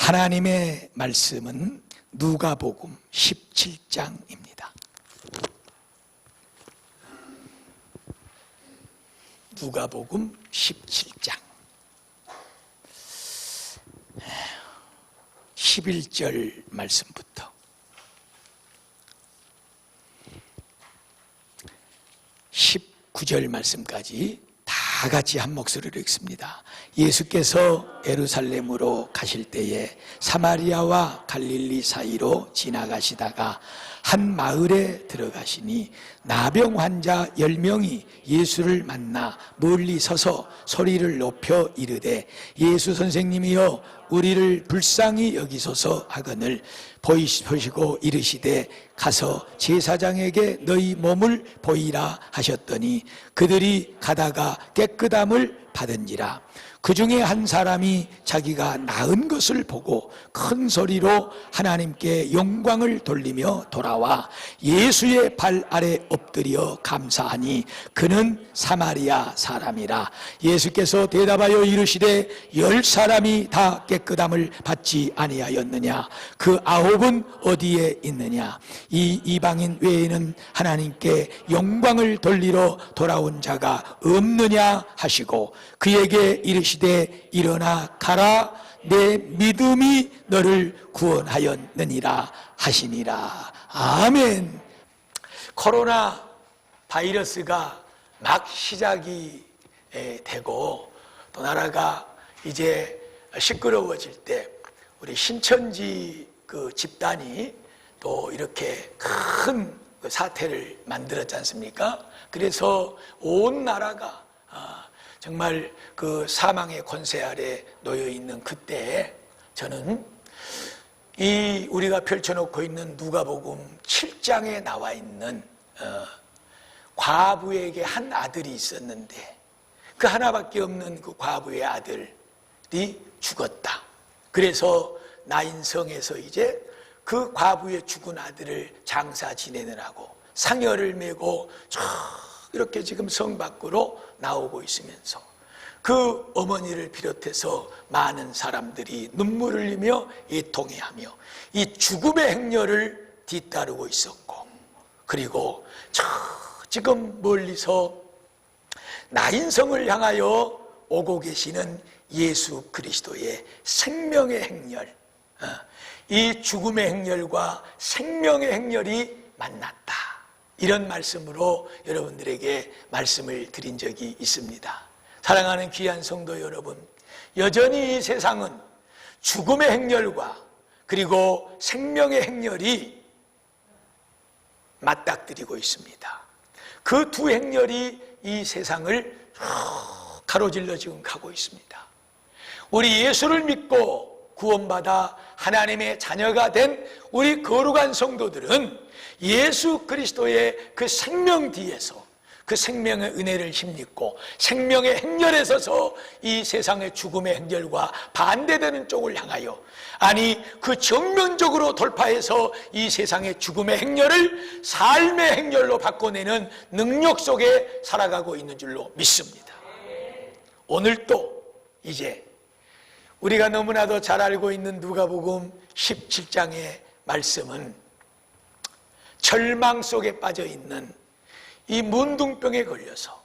하나님의 말씀은 누가복음 17장입니다. 누가복음 17장 11절 말씀부터 19절 말씀까지 다 같이 한 목소리로 읽습니다. 예수께서 예루살렘으로 가실 때에 사마리아와 갈릴리 사이로 지나가시다가 한 마을에 들어가시니 나병 환자 10명이 예수를 만나 멀리 서서 소리를 높여 이르되 예수 선생님이여 우리를 불쌍히 여기소서 하거늘 보시고 이르시되 가서 제사장에게 너희 몸을 보이라 하셨더니 그들이 가다가 깨끗함을 받은지라. 그 중에 한 사람이 자기가 나은 것을 보고 큰 소리로 하나님께 영광을 돌리며 돌아와 예수의 발 아래 엎드려 감사하니 그는 사마리아 사람이라. 예수께서 대답하여 이르시되 10사람이 다 깨끗함을 받지 아니하였느냐? 그 9은 어디에 있느냐? 이 이방인 외에는 하나님께 영광을 돌리러 돌아온 자가 없느냐 하시고 그에게 이르시되 일어나 가라 내 믿음이 너를 구원하였느니라 하시니라. 아멘. 코로나 바이러스가 막 시작이 되고 또 나라가 이제 시끄러워질 때 우리 신천지 그 집단이 또 이렇게 큰 사태를 만들었지 않습니까? 그래서 온 나라가 정말 그 사망의 권세 아래 놓여 있는 그때에 저는 이 우리가 펼쳐놓고 있는 누가복음 7장에 나와 있는 과부에게 한 아들이 있었는데 그 하나밖에 없는 그 과부의 아들이 죽었다. 그래서 나인성에서 이제 그 과부의 죽은 아들을 장사 지내느라고 상여를 메고 이렇게 지금 성 밖으로 나오고 있으면서 그 어머니를 비롯해서 많은 사람들이 눈물을 흘리며 애통해하며 이 죽음의 행렬을 뒤따르고 있었고, 그리고 지금 멀리서 나인성을 향하여 오고 계시는 예수 그리스도의 생명의 행렬, 이 죽음의 행렬과 생명의 행렬이 만났다, 이런 말씀으로 여러분들에게 말씀을 드린 적이 있습니다. 사랑하는 귀한 성도 여러분, 여전히 이 세상은 죽음의 행렬과 그리고 생명의 행렬이 맞닥뜨리고 있습니다. 그 두 행렬이 이 세상을 가로질러 지금 가고 있습니다. 우리 예수를 믿고 구원받아 하나님의 자녀가 된 우리 거룩한 성도들은 예수 그리스도의 그 생명 뒤에서 그 생명의 은혜를 힘입고 생명의 행렬에 서서 이 세상의 죽음의 행렬과 반대되는 쪽을 향하여, 아니 그 정면적으로 돌파해서 이 세상의 죽음의 행렬을 삶의 행렬로 바꿔내는 능력 속에 살아가고 있는 줄로 믿습니다. 오늘도 이제 우리가 너무나도 잘 알고 있는 누가복음 17장의 말씀은 절망 속에 빠져 있는 이 문둥병에 걸려서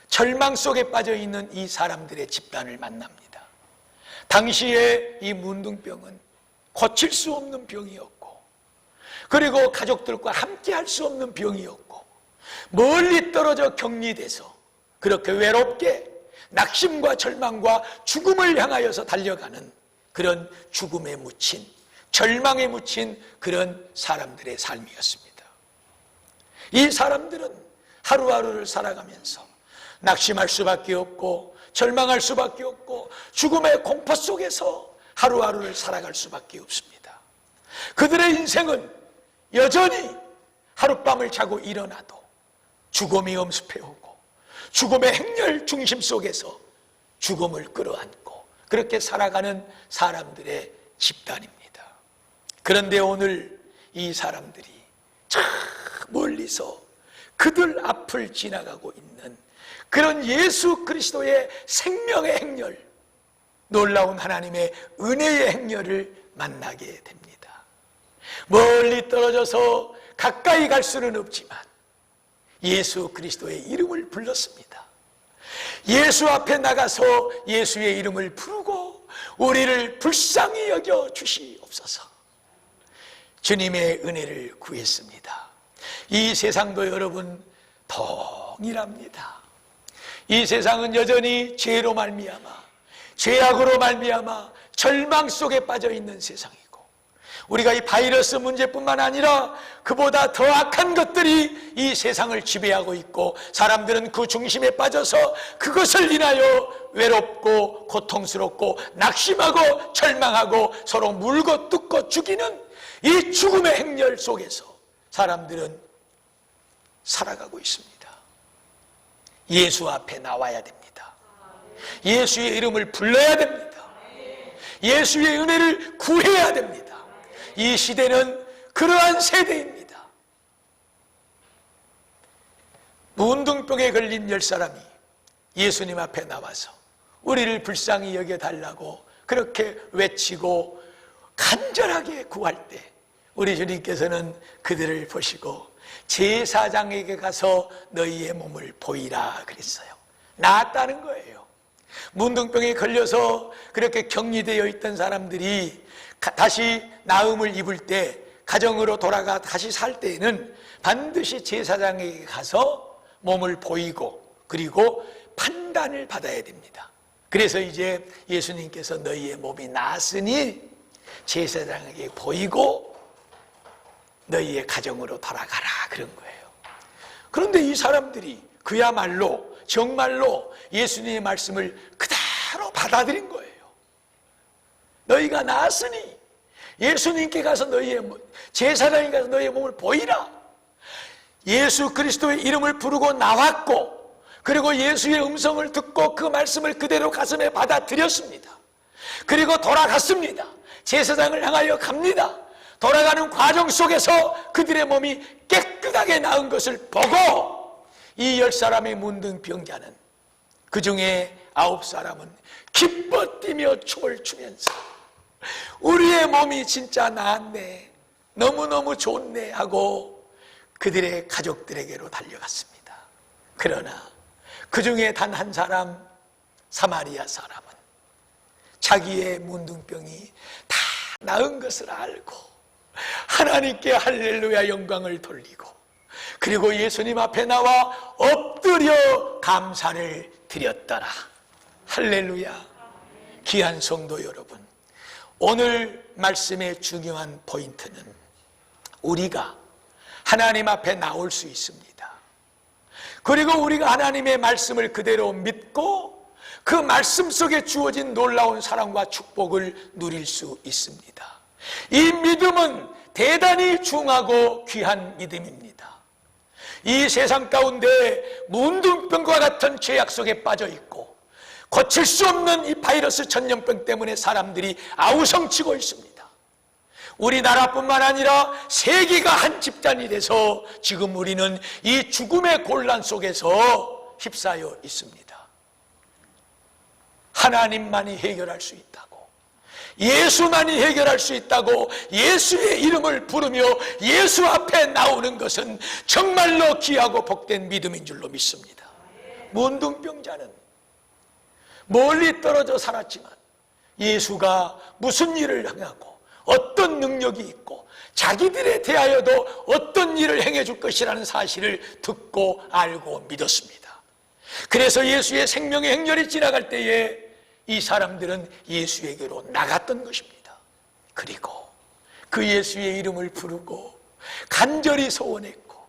절망 속에 빠져 있는 이 사람들의 집단을 만납니다. 당시에 이 문둥병은 고칠 수 없는 병이었고, 그리고 가족들과 함께 할 수 없는 병이었고, 멀리 떨어져 격리돼서 그렇게 외롭게 낙심과 절망과 죽음을 향하여서 달려가는 그런 죽음에 묻힌, 절망에 묻힌 그런 사람들의 삶이었습니다. 이 사람들은 하루하루를 살아가면서 낙심할 수밖에 없고 절망할 수밖에 없고 죽음의 공포 속에서 하루하루를 살아갈 수밖에 없습니다. 그들의 인생은 여전히 하룻밤을 자고 일어나도 죽음이 엄습해오고 죽음의 행렬 중심 속에서 죽음을 끌어안고 그렇게 살아가는 사람들의 집단입니다. 그런데 오늘 이 사람들이 멀리서 그들 앞을 지나가고 있는 그런 예수 그리스도의 생명의 행렬, 놀라운 하나님의 은혜의 행렬을 만나게 됩니다. 멀리 떨어져서 가까이 갈 수는 없지만 예수 그리스도의 이름을 불렀습니다. 예수 앞에 나가서 예수의 이름을 부르고 우리를 불쌍히 여겨 주시옵소서. 주님의 은혜를 구했습니다. 이 세상도 여러분 동일합니다. 이 세상은 여전히 죄로 말미암아, 죄악으로 말미암아 절망 속에 빠져 있는 세상이고, 우리가 이 바이러스 문제뿐만 아니라 그보다 더 악한 것들이 이 세상을 지배하고 있고, 사람들은 그 중심에 빠져서 그것을 인하여 외롭고 고통스럽고 낙심하고 절망하고 서로 물고 뜯고 죽이는 이 죽음의 행렬 속에서 사람들은 살아가고 있습니다. 예수 앞에 나와야 됩니다. 예수의 이름을 불러야 됩니다. 예수의 은혜를 구해야 됩니다. 이 시대는 그러한 세대입니다. 문둥병에 걸린 10사람이 예수님 앞에 나와서 우리를 불쌍히 여겨달라고 그렇게 외치고 간절하게 구할 때 우리 주님께서는 그들을 보시고 제사장에게 가서 너희의 몸을 보이라 그랬어요. 나았다는 거예요. 문둥병에 걸려서 그렇게 격리되어 있던 사람들이 다시 나음을 입을 때, 가정으로 돌아가 다시 살 때에는 반드시 제사장에게 가서 몸을 보이고 그리고 판단을 받아야 됩니다. 그래서 이제 예수님께서 너희의 몸이 나았으니 제사장에게 보이고 너희의 가정으로 돌아가라 그런 거예요. 그런데 이 사람들이 그야말로 정말로 예수님의 말씀을 그대로 받아들인 거예요. 너희가 나았으니 예수님께 가서 제사장에 가서 너희의 몸을 보이라. 예수 그리스도의 이름을 부르고 나왔고, 그리고 예수의 음성을 듣고 그 말씀을 그대로 가슴에 받아들였습니다. 그리고 돌아갔습니다. 제사장을 향하여 갑니다. 돌아가는 과정 속에서 그들의 몸이 깨끗하게 나은 것을 보고 이 10사람의 문둥병자는, 그 중에 9사람은 기뻐 뛰며 춤을 추면서 우리의 몸이 진짜 나았네, 너무너무 좋네 하고 그들의 가족들에게로 달려갔습니다. 그러나 그 중에 단 한 사람, 사마리아 사람은 자기의 문둥병이 다 나은 것을 알고 하나님께 할렐루야 영광을 돌리고, 그리고 예수님 앞에 나와 엎드려 감사를 드렸더라. 할렐루야. 귀한 성도 여러분, 오늘 말씀의 중요한 포인트는 우리가 하나님 앞에 나올 수 있습니다. 그리고 우리가 하나님의 말씀을 그대로 믿고 그 말씀 속에 주어진 놀라운 사랑과 축복을 누릴 수 있습니다. 이 믿음은 대단히 중하고 귀한 믿음입니다. 이 세상 가운데 문둥병과 같은 죄악 속에 빠져 있고 고칠 수 없는 이 바이러스 전염병 때문에 사람들이 아우성치고 있습니다. 우리나라뿐만 아니라 세계가 한 집단이 돼서 지금 우리는 이 죽음의 곤란 속에서 휩싸여 있습니다. 하나님만이 해결할 수 있다고, 예수만이 해결할 수 있다고 예수의 이름을 부르며 예수 앞에 나오는 것은 정말로 귀하고 복된 믿음인 줄로 믿습니다. 문둥병자는 멀리 떨어져 살았지만 예수가 무슨 일을 행하고 어떤 능력이 있고 자기들에 대하여도 어떤 일을 행해 줄 것이라는 사실을 듣고 알고 믿었습니다. 그래서 예수의 생명의 행렬이 지나갈 때에 이 사람들은 예수에게로 나갔던 것입니다. 그리고 그 예수의 이름을 부르고 간절히 소원했고,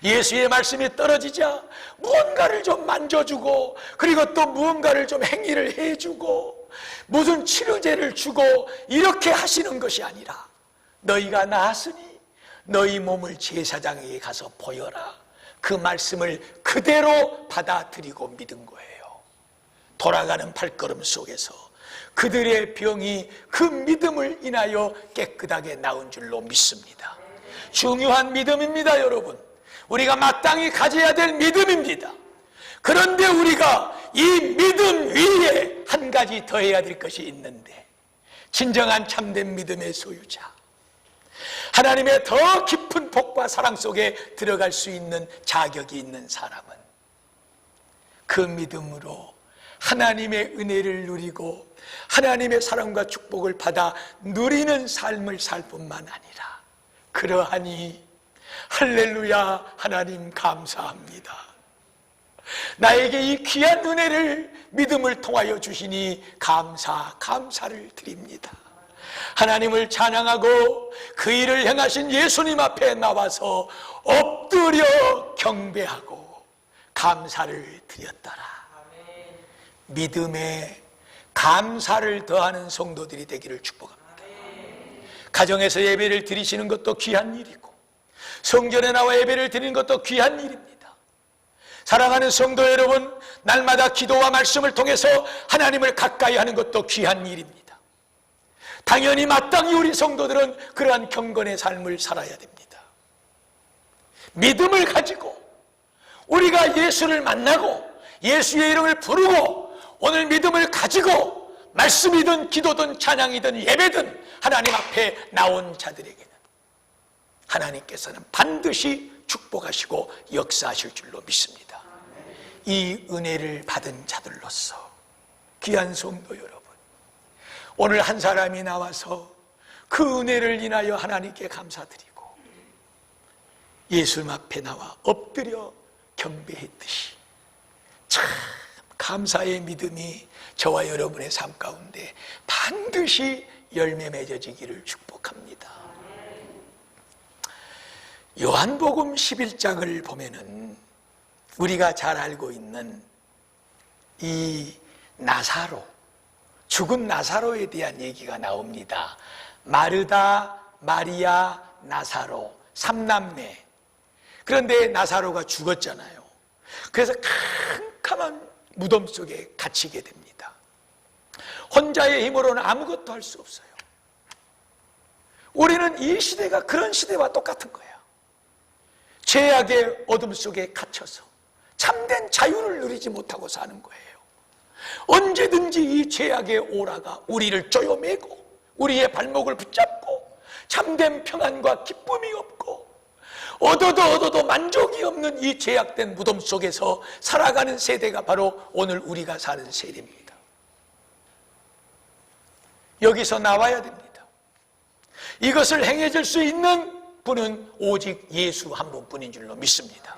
예수의 말씀이 떨어지자 무언가를 좀 만져주고, 그리고 또 무언가를 좀 행위를 해주고 무슨 치료제를 주고 이렇게 하시는 것이 아니라, 너희가 나았으니 너희 몸을 제사장에게 가서 보여라. 그 말씀을 그대로 받아들이고 믿은 거예요. 돌아가는 발걸음 속에서 그들의 병이 그 믿음을 인하여 깨끗하게 나은 줄로 믿습니다. 중요한 믿음입니다, 여러분. 우리가 마땅히 가져야 될 믿음입니다. 그런데 우리가 이 믿음 위에 한 가지 더해야 될 것이 있는데, 진정한 참된 믿음의 소유자, 하나님의 더 깊은 복과 사랑 속에 들어갈 수 있는 자격이 있는 사람은 그 믿음으로 하나님의 은혜를 누리고 하나님의 사랑과 축복을 받아 누리는 삶을 살 뿐만 아니라, 그러하니 할렐루야, 하나님 감사합니다. 나에게 이 귀한 은혜를 믿음을 통하여 주시니 감사를 드립니다. 하나님을 찬양하고 그 일을 행하신 예수님 앞에 나와서 엎드려 경배하고 감사를 드렸더라. 믿음에 감사를 더하는 성도들이 되기를 축복합니다. 가정에서 예배를 드리시는 것도 귀한 일이고, 성전에 나와 예배를 드리는 것도 귀한 일입니다. 사랑하는 성도 여러분, 날마다 기도와 말씀을 통해서 하나님을 가까이 하는 것도 귀한 일입니다. 당연히 마땅히 우리 성도들은 그러한 경건의 삶을 살아야 됩니다. 믿음을 가지고 우리가 예수를 만나고 예수의 이름을 부르고 오늘 믿음을 가지고 말씀이든 기도든 찬양이든 예배든 하나님 앞에 나온 자들에게는 하나님께서는 반드시 축복하시고 역사하실 줄로 믿습니다. 이 은혜를 받은 자들로서 귀한 성도 여러분, 오늘 한 사람이 나와서 그 은혜를 인하여 하나님께 감사드리고 예수님 앞에 나와 엎드려 경배했듯이 참 감사의 믿음이 저와 여러분의 삶 가운데 반드시 열매 맺어지기를 축복합니다. 요한복음 11장을 보면은 우리가 잘 알고 있는 이 나사로, 죽은 나사로에 대한 얘기가 나옵니다. 마르다, 마리아, 나사로, 삼남매. 그런데 나사로가 죽었잖아요. 그래서 캄캄한 무덤 속에 갇히게 됩니다. 혼자의 힘으로는 아무것도 할 수 없어요. 우리는 이 시대가 그런 시대와 똑같은 거예요. 죄악의 어둠 속에 갇혀서 참된 자유를 누리지 못하고 사는 거예요. 언제든지 이 죄악의 오라가 우리를 쪼여매고 우리의 발목을 붙잡고 참된 평안과 기쁨이 없고 얻어도 만족이 없는 이 죄악된 무덤 속에서 살아가는 세대가 바로 오늘 우리가 사는 세대입니다. 여기서 나와야 됩니다. 이것을 행해질 수 있는 분은 오직 예수 한 분뿐인 줄로 믿습니다.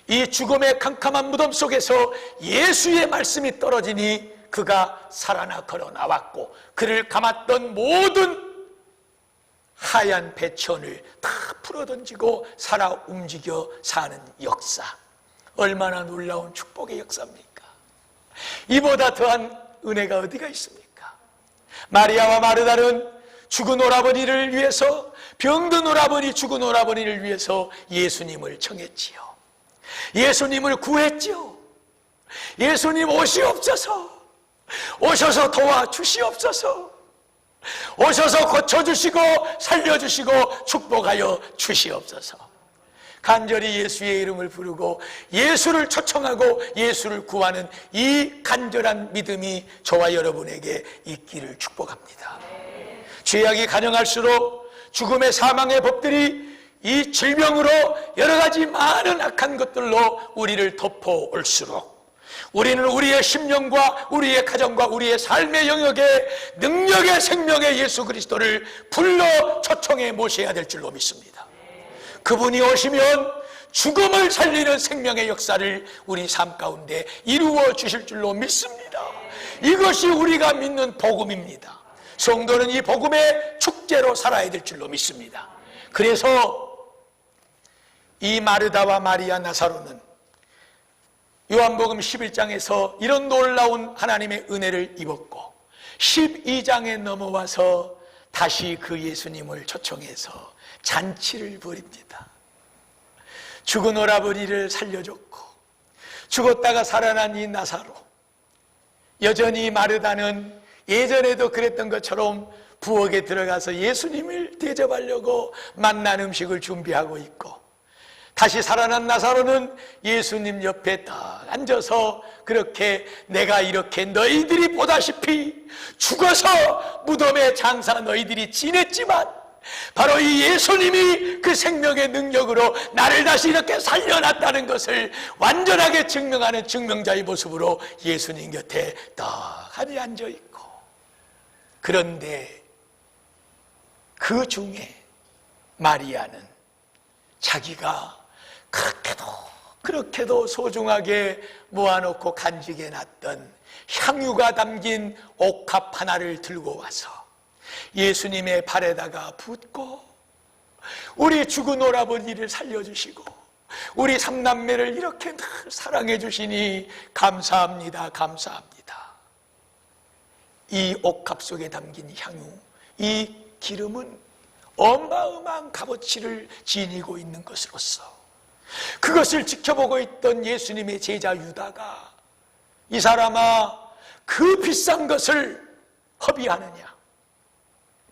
이 죽음의 캄캄한 무덤 속에서 예수의 말씀이 떨어지니 그가 살아나 걸어 나왔고, 그를 감았던 모든 하얀 배천을 다 풀어던지고 살아 움직여 사는 역사, 얼마나 놀라운 축복의 역사입니까? 이보다 더한 은혜가 어디가 있습니까? 마리아와 마르다는 죽은 오라버니를 위해서, 병든 오라버니, 죽은 오라버니를 위해서 예수님을 청했지요. 예수님을 구했지요. 예수님 오시옵소서, 오셔서 도와주시옵소서, 오셔서 고쳐주시고 살려주시고 축복하여 주시옵소서. 간절히 예수의 이름을 부르고 예수를 초청하고 예수를 구하는 이 간절한 믿음이 저와 여러분에게 있기를 축복합니다. 죄악이 간영할수록 죽음의 사망의 법들이 이 질병으로 여러 가지 많은 악한 것들로 우리를 덮어올수록 우리는 우리의 심령과 우리의 가정과 우리의 삶의 영역에 능력의 생명의 예수 그리스도를 불러 초청해 모셔야 될 줄로 믿습니다. 그분이 오시면 죽음을 살리는 생명의 역사를 우리 삶 가운데 이루어 주실 줄로 믿습니다. 이것이 우리가 믿는 복음입니다. 성도는 이 복음의 축제로 살아야 될 줄로 믿습니다. 그래서 이 마르다와 마리아, 나사로는 요한복음 11장에서 이런 놀라운 하나님의 은혜를 입었고 12장에 넘어와서 다시 그 예수님을 초청해서 잔치를 벌입니다. 죽은 오라버니를 살려줬고 죽었다가 살아난 이 나사로, 여전히 마르다는 예전에도 그랬던 것처럼 부엌에 들어가서 예수님을 대접하려고 맛난 음식을 준비하고 있고, 다시 살아난 나사로는 예수님 옆에 딱 앉아서 그렇게 내가 이렇게 너희들이 보다시피 죽어서 무덤의 장사 너희들이 지냈지만 바로 이 예수님이 그 생명의 능력으로 나를 다시 이렇게 살려놨다는 것을 완전하게 증명하는 증명자의 모습으로 예수님 곁에 떡하니 앉아있고, 그런데 그 중에 마리아는 자기가 그렇게도 소중하게 모아놓고 간직해 놨던 향유가 담긴 옥합 하나를 들고 와서 예수님의 발에다가 붓고, 우리 죽은 오라버니를 살려주시고 우리 삼남매를 이렇게 늘 사랑해 주시니 감사합니다, 감사합니다. 이 옥합 속에 담긴 향유, 이 기름은 어마어마한 값어치를 지니고 있는 것으로서 그것을 지켜보고 있던 예수님의 제자 유다가, 이 사람아 그 비싼 것을 허비하느냐,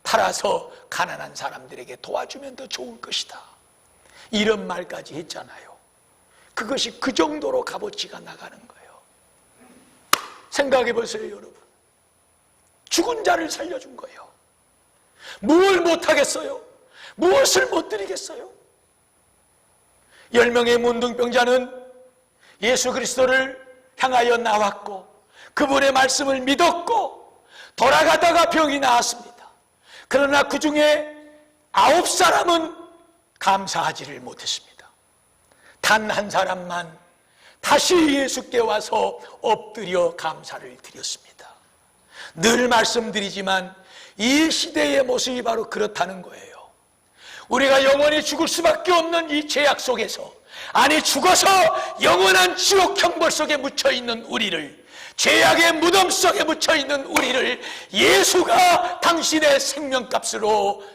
팔아서 가난한 사람들에게 도와주면 더 좋을 것이다, 이런 말까지 했잖아요. 그것이 그 정도로 값어치가 나가는 거예요. 생각해 보세요, 여러분. 죽은 자를 살려준 거예요. 무엇을 못하겠어요? 무엇을 못 드리겠어요? 10명의 문둥병자는 예수 그리스도를 향하여 나왔고 그분의 말씀을 믿었고 돌아가다가 병이 나았습니다. 그러나 그 중에 9사람은 감사하지를 못했습니다. 단 한 사람만 다시 예수께 와서 엎드려 감사를 드렸습니다. 늘 말씀드리지만 이 시대의 모습이 바로 그렇다는 거예요. 우리가 영원히 죽을 수밖에 없는 이 죄악 속에서, 아니 죽어서 영원한 지옥 형벌 속에 묻혀있는 우리를, 죄악의 무덤 속에 묻혀있는 우리를 예수가 당신의 생명값으로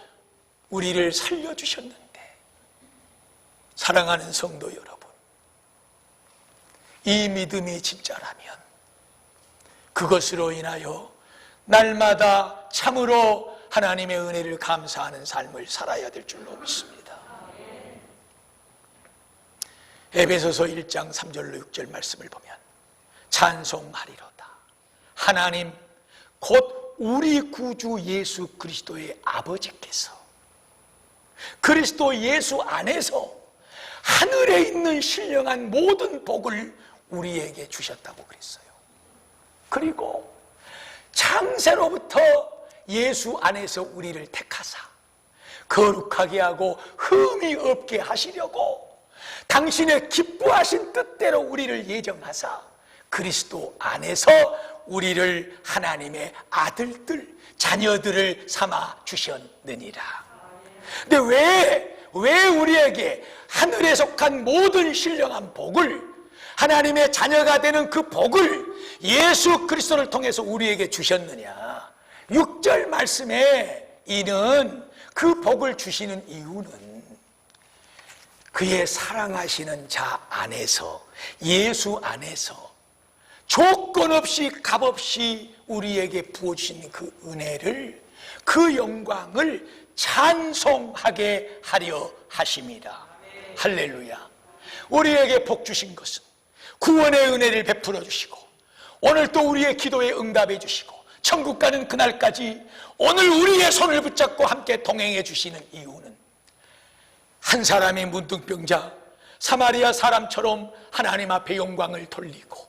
우리를 살려주셨는데, 사랑하는 성도 여러분, 이 믿음이 진짜라면 그것으로 인하여 날마다 참으로 하나님의 은혜를 감사하는 삶을 살아야 될 줄로 믿습니다. 에베소서 1장 3절로 6절 말씀을 보면 찬송하리로다. 하나님 곧 우리 구주 예수 그리스도의 아버지께서 그리스도 예수 안에서 하늘에 있는 신령한 모든 복을 우리에게 주셨다고 그랬어요. 그리고 창세로부터 예수 안에서 우리를 택하사 거룩하게 하고 흠이 없게 하시려고 당신의 기뻐하신 뜻대로 우리를 예정하사 그리스도 안에서 우리를 하나님의 아들들, 자녀들을 삼아 주셨느니라. 근데 왜 우리에게 하늘에 속한 모든 신령한 복을, 하나님의 자녀가 되는 그 복을 예수 그리스도를 통해서 우리에게 주셨느냐? 6절 말씀에 이는 그 복을 주시는 이유는 그의 사랑하시는 자 안에서, 예수 안에서 조건 없이 값없이 우리에게 부어주신 그 은혜를, 그 영광을 찬송하게 하려 하심이라. 할렐루야. 우리에게 복 주신 것은 구원의 은혜를 베풀어 주시고 오늘 또 우리의 기도에 응답해 주시고 천국 가는 그날까지 오늘 우리의 손을 붙잡고 함께 동행해 주시는 이유는 한 사람의 문둥병자 사마리아 사람처럼 하나님 앞에 영광을 돌리고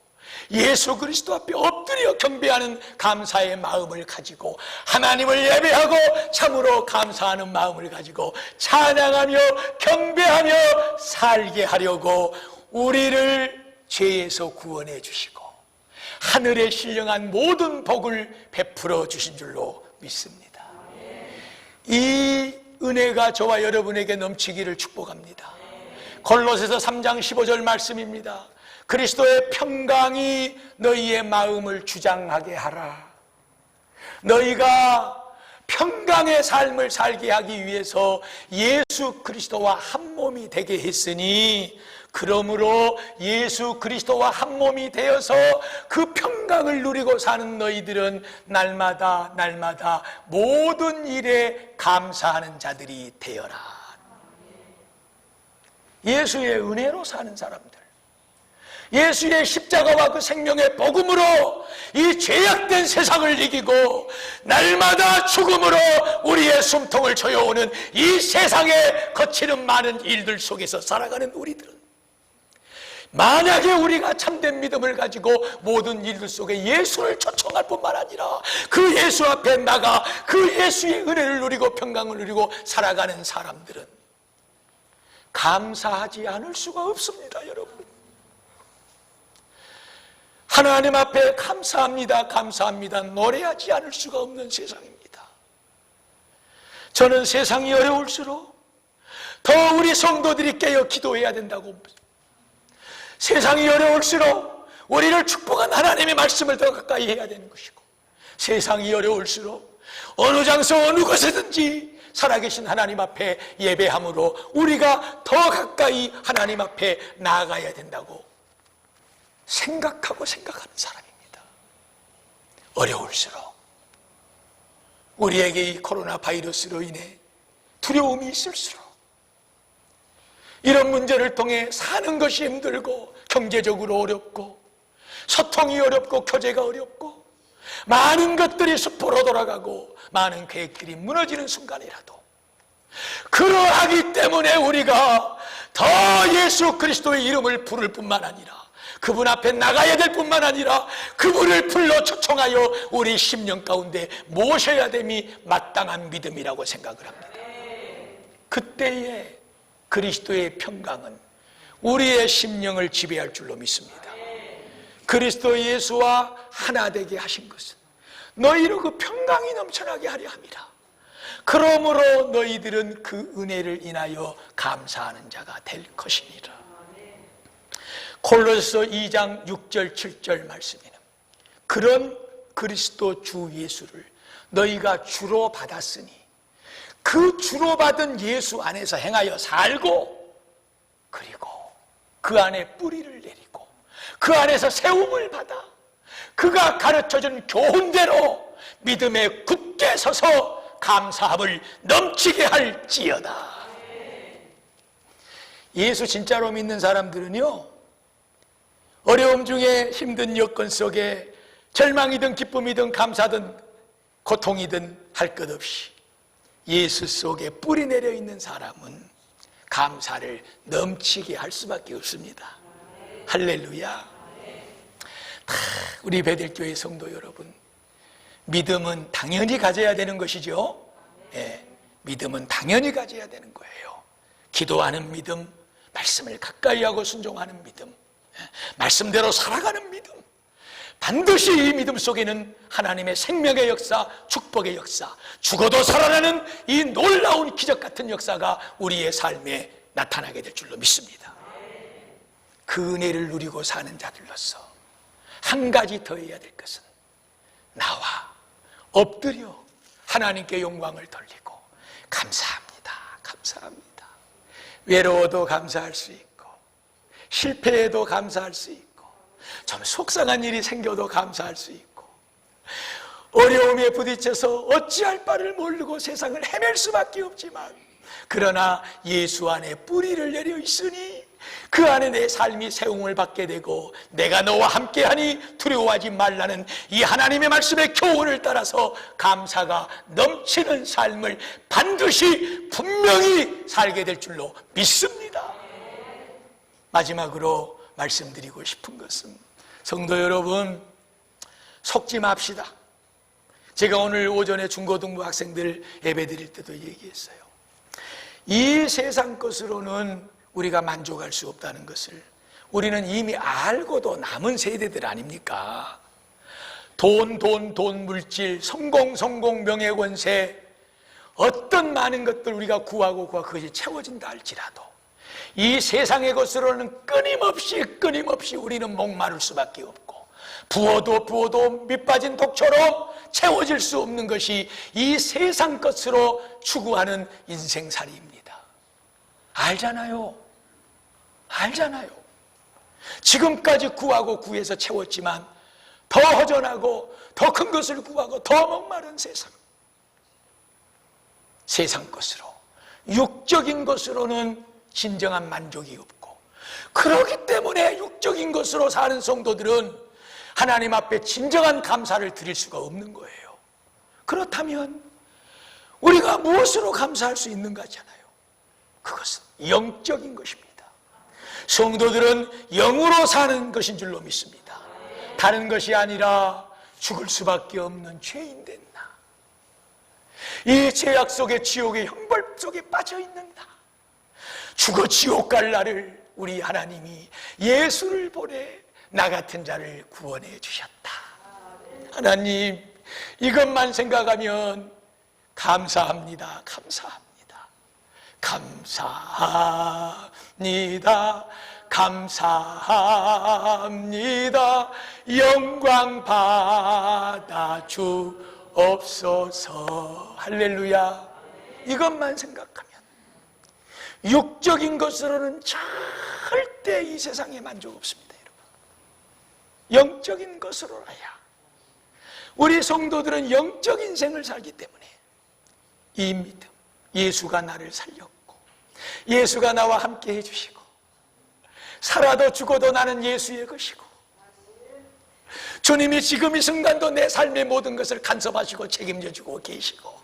예수 그리스도 앞에 엎드려 경배하는 감사의 마음을 가지고 하나님을 예배하고 참으로 감사하는 마음을 가지고 찬양하며 경배하며 살게 하려고 우리를 죄에서 구원해 주시고 하늘에 신령한 모든 복을 베풀어 주신 줄로 믿습니다. 이 은혜가 저와 여러분에게 넘치기를 축복합니다. 골로새서 3장 15절 말씀입니다. 그리스도의 평강이 너희의 마음을 주장하게 하라. 너희가 평강의 삶을 살게 하기 위해서 예수 그리스도와 한 몸이 되게 했으니, 그러므로 예수 그리스도와 한 몸이 되어서 그 평강을 누리고 사는 너희들은 날마다 모든 일에 감사하는 자들이 되어라. 예수의 은혜로 사는 사람들, 예수의 십자가와 그 생명의 복음으로 이 죄악된 세상을 이기고 날마다 죽음으로 우리의 숨통을 조여오는 이 세상에 거치는 많은 일들 속에서 살아가는 우리들은, 만약에 우리가 참된 믿음을 가지고 모든 일들 속에 예수를 초청할 뿐만 아니라 그 예수 앞에 나가 그 예수의 은혜를 누리고 평강을 누리고 살아가는 사람들은 감사하지 않을 수가 없습니다. 여러분, 하나님 앞에 감사합니다, 감사합니다 노래하지 않을 수가 없는 세상입니다. 저는 세상이 어려울수록 더 우리 성도들이 깨어 기도해야 된다고 봅니다. 세상이 어려울수록 우리를 축복한 하나님의 말씀을 더 가까이 해야 되는 것이고, 세상이 어려울수록 어느 장소 어느 곳에든지 살아계신 하나님 앞에 예배함으로 우리가 더 가까이 하나님 앞에 나아가야 된다고 생각하는 사람입니다. 어려울수록 우리에게 이 코로나 바이러스로 인해 두려움이 있을수록, 이런 문제를 통해 사는 것이 힘들고 경제적으로 어렵고 소통이 어렵고 교제가 어렵고 많은 것들이 수포로 돌아가고 많은 계획들이 무너지는 순간이라도, 그러하기 때문에 우리가 더 예수 그리스도의 이름을 부를 뿐만 아니라 그분 앞에 나가야 될 뿐만 아니라 그분을 불러 초청하여 우리 심령 가운데 모셔야 됨이 마땅한 믿음이라고 생각을 합니다. 그때에 그리스도의 평강은 우리의 심령을 지배할 줄로 믿습니다. 그리스도 예수와 하나 되게 하신 것은 너희로 그 평강이 넘쳐나게 하려 함이라. 그러므로 너희들은 그 은혜를 인하여 감사하는 자가 될 것이니라. 골로새서 2장 6절 7절 말씀에는 그런 그리스도 주 예수를 너희가 주로 받았으니 그 주로 받은 예수 안에서 행하여 살고, 그리고 그 안에 뿌리를 내리고 그 안에서 세움을 받아 그가 가르쳐준 교훈대로 믿음에 굳게 서서 감사함을 넘치게 할지어다. 예수 진짜로 믿는 사람들은요, 어려움 중에 힘든 여건 속에 절망이든 기쁨이든 감사든 고통이든 할 것 없이 예수 속에 뿌리 내려 있는 사람은 감사를 넘치게 할 수밖에 없습니다. 할렐루야. 우리 베들교회 성도 여러분, 믿음은 당연히 가져야 되는 것이죠. 믿음은 당연히 가져야 되는 거예요. 기도하는 믿음, 말씀을 가까이 하고 순종하는 믿음, 말씀대로 살아가는 믿음, 반드시 이 믿음 속에는 하나님의 생명의 역사, 축복의 역사, 죽어도 살아나는 이 놀라운 기적 같은 역사가 우리의 삶에 나타나게 될 줄로 믿습니다. 그 은혜를 누리고 사는 자들로서 한 가지 더 해야 될 것은 나와 엎드려 하나님께 영광을 돌리고 감사합니다, 감사합니다. 외로워도 감사할 수 있고, 실패해도 감사할 수 있고, 좀 속상한 일이 생겨도 감사할 수 있고, 어려움에 부딪혀서 어찌할 바를 모르고 세상을 헤맬 수밖에 없지만, 그러나 예수 안에 뿌리를 내려 있으니 그 안에 내 삶이 세움을 받게 되고 내가 너와 함께하니 두려워하지 말라는 이 하나님의 말씀의 교훈을 따라서 감사가 넘치는 삶을 반드시 분명히 살게 될 줄로 믿습니다. 마지막으로 말씀드리고 싶은 것은, 성도 여러분, 속지 맙시다. 제가 오늘 오전에 중고등부 학생들 예배 드릴 때도 얘기했어요. 이 세상 것으로는 우리가 만족할 수 없다는 것을 우리는 이미 알고도 남은 세대들 아닙니까? 돈, 물질, 성공, 명예, 권세, 어떤 많은 것들 우리가 구하고 그것이 채워진다 할지라도 이 세상의 것으로는 끊임없이 우리는 목마를 수밖에 없고, 부어도 밑빠진 독처럼 채워질 수 없는 것이 이 세상 것으로 추구하는 인생살이입니다. 알잖아요. 지금까지 구하고 구해서 채웠지만 더 허전하고 더 큰 것을 구하고 더 목마른 세상 것으로, 육적인 것으로는 진정한 만족이 없고, 그렇기 때문에 육적인 것으로 사는 성도들은 하나님 앞에 진정한 감사를 드릴 수가 없는 거예요. 그렇다면 우리가 무엇으로 감사할 수 있는가잖아요. 그것은 영적인 것입니다. 성도들은 영으로 사는 것인 줄로 믿습니다. 다른 것이 아니라 죽을 수밖에 없는 죄인 된 나, 이 죄악 속에 지옥의 형벌 속에 빠져 있는 나, 죽어 지옥 갈 나를 우리 하나님이 예수를 보내 나 같은 자를 구원해 주셨다. 하나님, 이것만 생각하면 감사합니다. 감사합니다. 감사합니다. 감사합니다. 영광 받아 주옵소서. 할렐루야. 이것만 생각하면 육적인 것으로는 절대 이 세상에 만족 없습니다, 여러분. 영적인 것으로라야. 우리 성도들은 영적 인생을 살기 때문에 이 믿음, 예수가 나를 살렸고 예수가 나와 함께 해주시고 살아도 죽어도 나는 예수의 것이고 주님이 지금 이 순간도 내 삶의 모든 것을 간섭하시고 책임져주고 계시고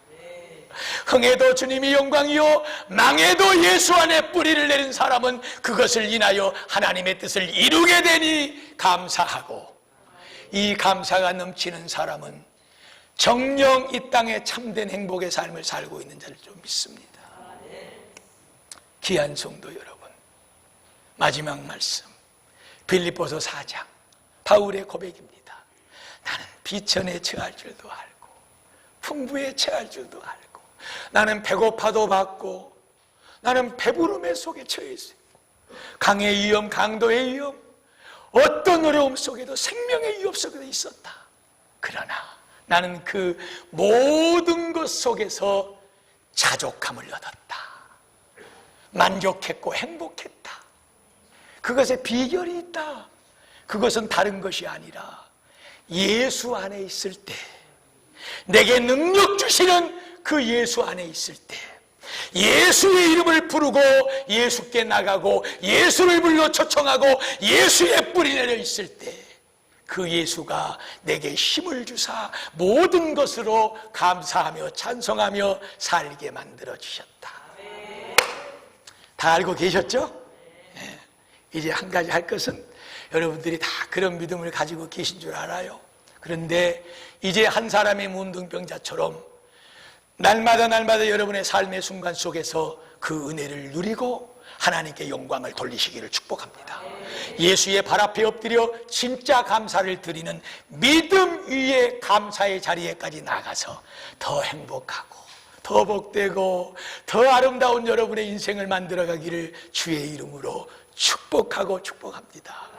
흥해도 주님이 영광이요 망해도 예수 안에 뿌리를 내린 사람은 그것을 인하여 하나님의 뜻을 이루게 되니 감사하고, 이 감사가 넘치는 사람은 정녕 이 땅에 참된 행복의 삶을 살고 있는 자를 좀 믿습니다. 귀한 성도 여러분, 마지막 말씀 빌립보서 4장 바울의 고백입니다. 나는 비천에 처할 줄도 알고 풍부에 처할 줄도 알고 나는 배고파도 받고 나는 배부름의 속에 처해 있어요. 강의 위험, 강도의 위험, 어떤 어려움 속에도 생명의 위협 속에도 있었다. 그러나 나는 그 모든 것 속에서 자족함을 얻었다. 만족했고 행복했다. 그것에 비결이 있다. 그것은 다른 것이 아니라 예수 안에 있을 때, 내게 능력 주시는 그 예수 안에 있을 때, 예수의 이름을 부르고 예수께 나가고 예수를 불러 초청하고 예수의 뿌리 내려 있을 때, 그 예수가 내게 힘을 주사 모든 것으로 감사하며 찬송하며 살게 만들어 주셨다. 다 알고 계셨죠? 네. 이제 한 가지 할 것은, 여러분들이 다 그런 믿음을 가지고 계신 줄 알아요. 그런데 이제 한 사람의 문둥병자처럼 날마다 여러분의 삶의 순간 속에서 그 은혜를 누리고 하나님께 영광을 돌리시기를 축복합니다. 예수의 발 앞에 엎드려 진짜 감사를 드리는 믿음 위에 감사의 자리에까지 나가서 더 행복하고 더 복되고 더 아름다운 여러분의 인생을 만들어가기를 주의 이름으로 축복하고 축복합니다.